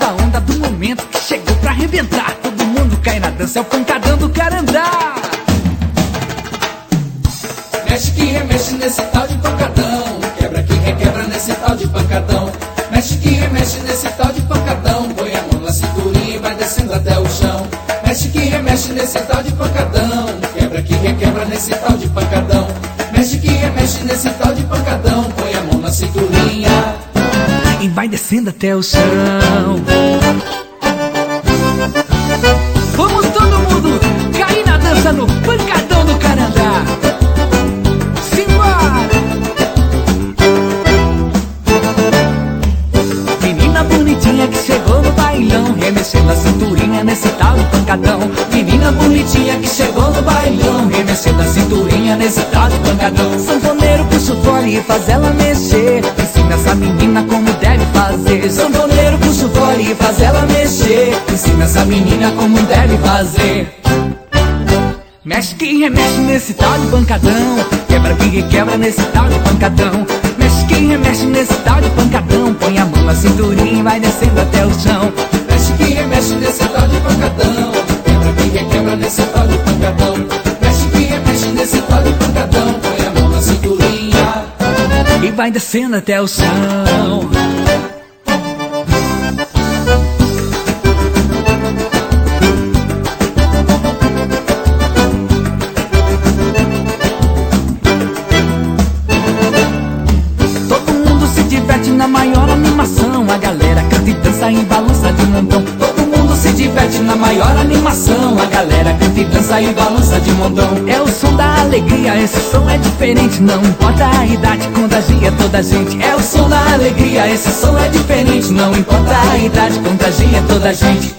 nova onda do momento que chegou pra arrebentar. Todo mundo cai na dança, é o pancadão do Carandá. Mexe que remexe nesse tal de pancadão, quebra que requebra nesse tal de pancadão. Mexe que remexe nesse tal de pancadão, põe a mão na cinturinha e vai descendo até o chão. Mexe que remexe nesse tal de pancadão, quebra que requebra nesse tal de pancadão. Mexe que remexe nesse tal de pancadão, põe a mão na cinturinha e vai descendo até o chão. Vamos todo mundo cair na dança no pancadão do Carandá. Simbora! Menina bonitinha que chegou no bailão, remexendo a cinturinha nesse tal de pancadão. Menina bonitinha que chegou no bailão, remexendo a cinturinha nesse tal de pancadão. Sanfoneiro puxa o fole e faz ela mexer, ensina essa menina como deve fazer. Sanfoneiro puxa o fole e faz ela mexer, ensina essa menina como deve fazer. Mexe que remexe nesse tal de pancadão, quebra que requebra nesse tal de pancadão. Mexe que remexe nesse tal de pancadão, põe a mão na cinturinha e vai descendo até o chão. Mexe que remexe nesse tal de pancadão, quebra que requebra nesse tal de pancadão. Mexe que remexe nesse tal de pancadão, põe a mão na cinturinha e vai descendo até o chão. Na maior animação, a galera canta e dança e balança de montão. Todo mundo se diverte na maior animação, a galera canta e dança e balança de montão. É o som da alegria, esse som é diferente, não importa a idade, contagia toda a gente. É o som da alegria, esse som é diferente, não importa a idade, contagia toda a gente.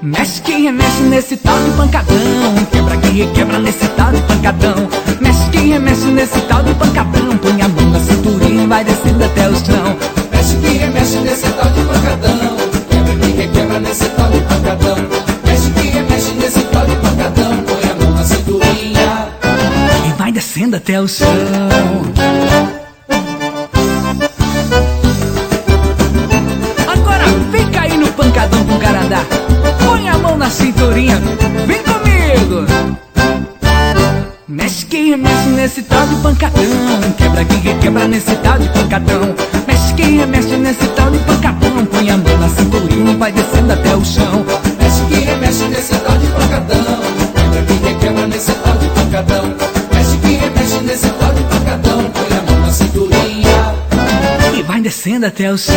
Mexe que remexe nesse tal de pancadão, quebra que requebra nesse tal de pancadão. Mexe que remexe nesse tal de pancadão, põe a mão na cinturinha e vai descendo até o chão. Mexe que remexe nesse tal de pancadão, quebra que requebra nesse tal de pancadão. Mexe que remexe nesse tal de pancadão, põe a mão na cinturinha e vai descendo até o chão. Agora vem cair no pancadão com o Carandá. Põe a mão na cinturinha, vem comigo. Mexe que remexe nesse tal de pancadão, quebra que requebra nesse tal de pancadão. Mexe que remexe nesse tal de pancadão, põe a mão na cinturinha e vai descendo até o chão. Mexe que remexe nesse tal de pancadão, quebra que requebra nesse tal de pancadão. Mexe que remexe nesse tal de pancadão, põe a mão na cinturinha e vai descendo até o chão.